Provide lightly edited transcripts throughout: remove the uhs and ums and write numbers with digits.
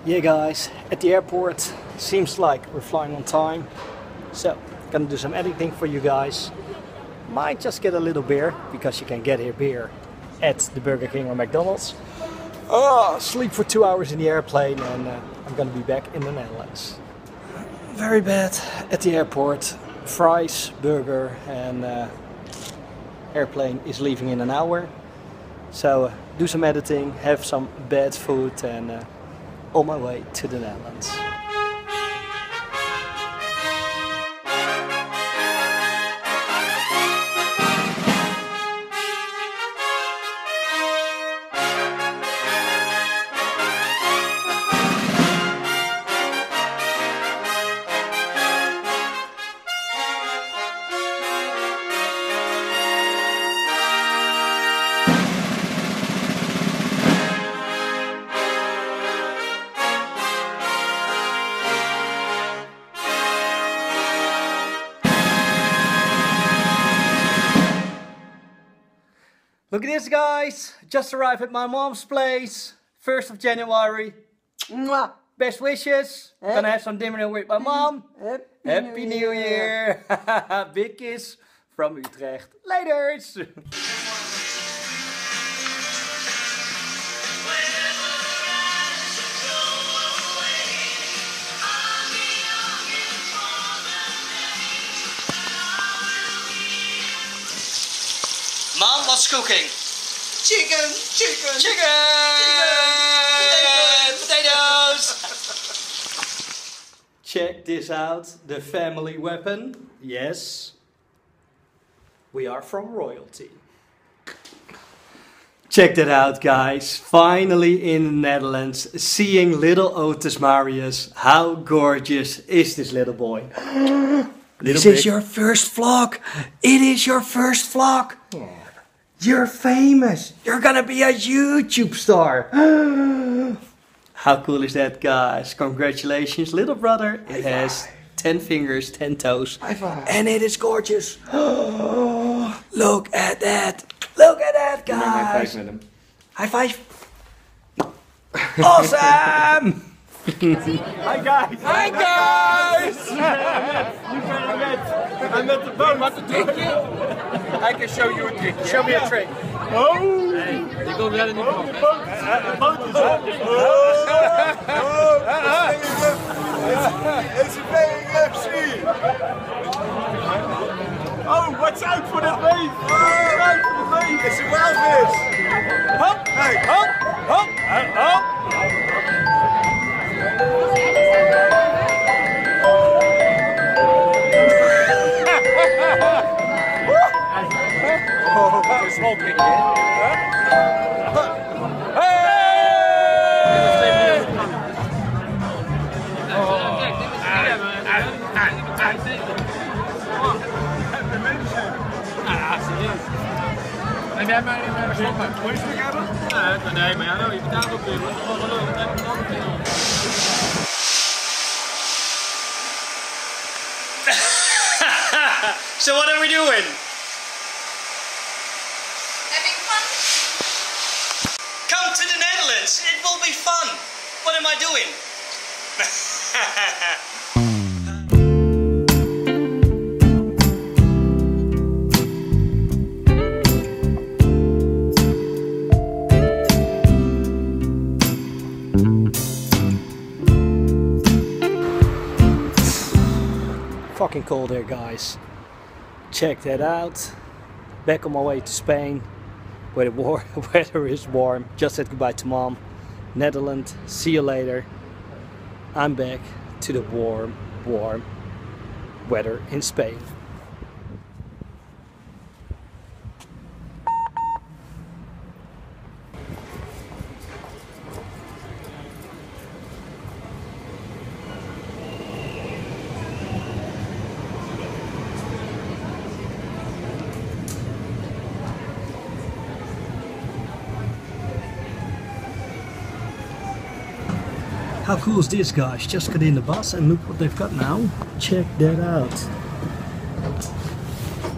Yeah guys, at the airport, seems like we're flying on time. So, gonna do some editing for you guys. Might just get a little beer, because you can get here beer at the Burger King or McDonald's. Sleep for 2 hours in the airplane and I'm gonna be back in the Netherlands. Very bad at the airport. Fries, burger and airplane is leaving in an hour. So do some editing, have some bad food and on my way to the Netherlands. Look at this guys, just arrived at my mom's place, 1st of January. Mwah. Best wishes, gonna have some dinner with my mom. Happy New Year! Big kiss from Utrecht. Laters! Mom, what's cooking? Chicken! Chicken! Chicken! Potatoes! Check this out, the family weapon. Yes, we are from royalty. Check that out guys, finally in the Netherlands, seeing little Otis Marius. How gorgeous is this little boy? This is your first vlog! It is your first vlog! Yeah. You're famous! You're gonna be a YouTube star! How cool is that guys? Congratulations little brother! It has 10 fingers, 10 toes. High five. And it is gorgeous! Look at that! Look at that guys! High five with him. High five! Awesome! Hi guys! Hi guys! I met the boat. Wat een trickje? I can show you a trick. Show me a trick. Oh! Hey, die komt wel in die boot. De boot is op. It's a playing FC. Oh, watch out for that wave! Watch out for the wave! It's a walvis! Hop! Hey! Hop! Hop! Hop! Oh, een small trick, hè? Heb jij mij een voice hebben? Nee, maar ja, nou, je betaalt ook weer. So what are we doing? Having fun? Come to the Netherlands, it will be fun. What am I doing? Fucking cold here guys. Check that out. Back on my way to Spain where the weather is warm. Just said goodbye to mom. Netherlands, see you later. I'm back to the warm weather in Spain. How cool is this guys? Just got in the bus and look what they've got now. Check that out.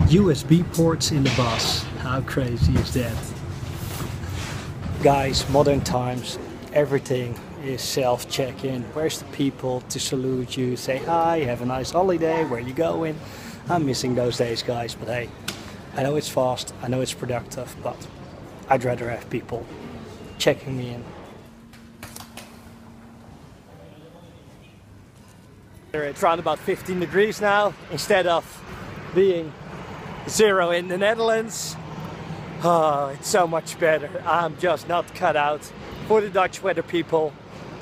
USB ports in the bus. How crazy is that? Guys, modern times, everything is self-check-in. Where's the people to salute you, say hi, have a nice holiday, where you going? I'm missing those days, guys, but hey, I know it's fast, I know it's productive, but I'd rather have people checking me in. It's around about 15 degrees now, instead of being 0 in the Netherlands. Oh, it's so much better. I'm just not cut out for the Dutch weather, people.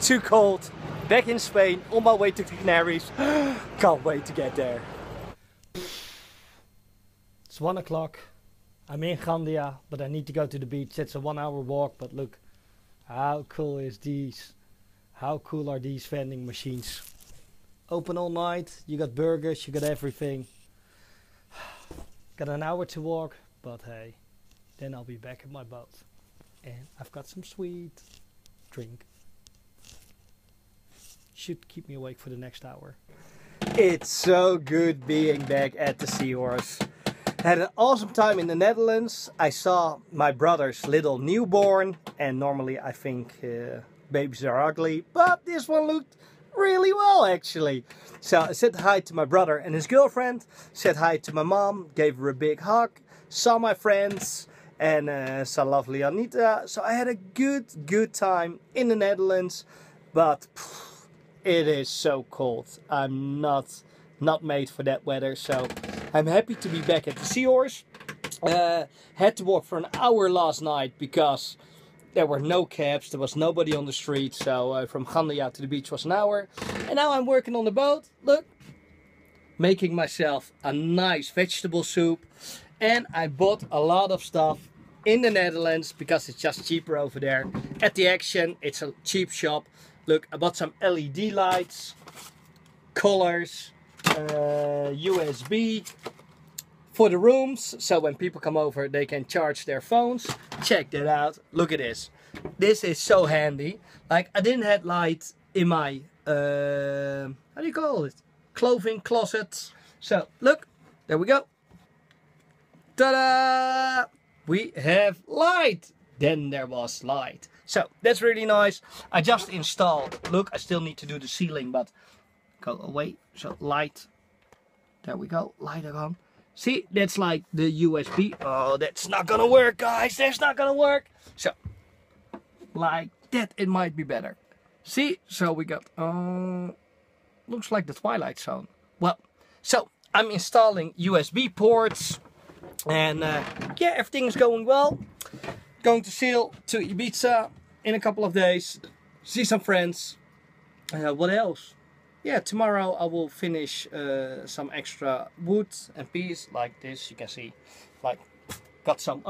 Too cold. Back in Spain, on my way to the Canaries. Can't wait to get there. It's 1 o'clock. I'm in Gandia, but I need to go to the beach. It's a 1-hour walk, but look, how cool is these? How cool are these vending machines? Open all night, you got burgers, you got everything. Got an hour to walk, but hey, then I'll be back in my boat. And I've got some sweet drink. Should keep me awake for the next hour. It's so good being back at the Seahorse. Had an awesome time in the Netherlands. I saw my brother's little newborn, and normally I think babies are ugly, but this one looked really well actually. So I said hi to my brother and his girlfriend, said hi to my mom, gave her a big hug, saw my friends and saw lovely Anita. So I had a good time in the Netherlands, but it is so cold. I'm not made for that weather, so I'm happy to be back at the Seahorse. Had to walk for an hour last night because there were no cabs, there was nobody on the street, so from Gandia to the beach was an hour. And now I'm working on the boat, look, making myself a nice vegetable soup. And I bought a lot of stuff in the Netherlands because it's just cheaper over there. At the Action, it's a cheap shop. Look, I bought some LED lights, collars, USB for the rooms, so when people come over they can charge their phones. Check that out. Look at this. This is so handy. Like, I didn't have light in my how do you call it, clothing closet. So look, there we go. Ta-da! We have light. Then there was light. So that's really nice. I just installed, look, I still need to do the ceiling, but go away. So light, there we go, light on. See, that's like the USB. Oh, that's not gonna work, guys. That's not gonna work. So, like that, it might be better. See, so we got, looks like the Twilight Zone. Well, so I'm installing USB ports. And yeah, everything is going well. Going to sail to Ibiza in a couple of days. See some friends. What else? Yeah, tomorrow I will finish some extra wood and piece like this. You can see, like, got some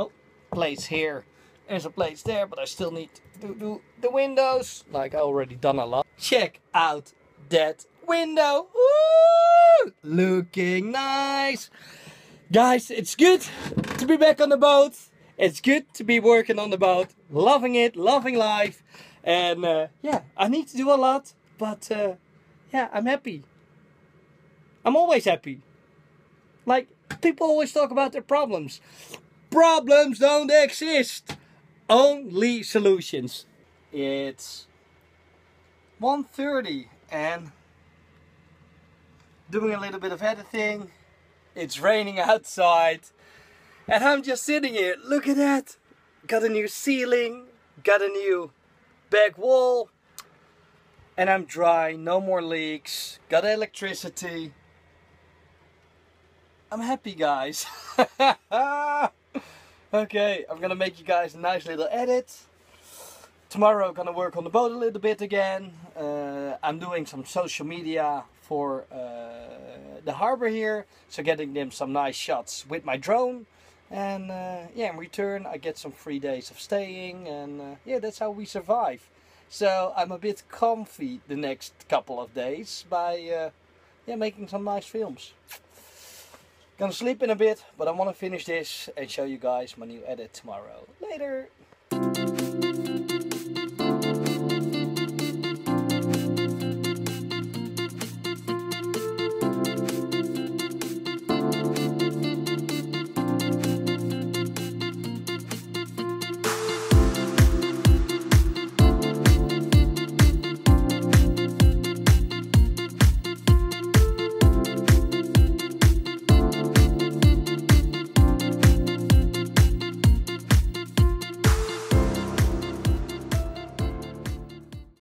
plates here and some plates there, but I still need to do the windows. Like, I already done a lot. Check out that window. Woo! Looking nice. Guys, it's good to be back on the boat. It's good to be working on the boat. Loving it, loving life. And yeah, I need to do a lot, but yeah, I'm happy. I'm always happy. Like, people always talk about their problems. Problems don't exist. Only solutions. It's 1:30 and doing a little bit of editing. It's raining outside. And I'm just sitting here. Look at that. Got a new ceiling. Got a new back wall. And I'm dry, no more leaks, got electricity. I'm happy, guys. Okay, I'm gonna make you guys a nice little edit. Tomorrow I'm gonna work on the boat a little bit again. I'm doing some social media for the harbor here. So getting them some nice shots with my drone. And yeah, in return I get some free days of staying. And yeah, that's how we survive. So I'm a bit comfy the next couple of days by yeah, making some nice films. Gonna sleep in a bit, but I want to finish this and show you guys my new edit tomorrow. Later!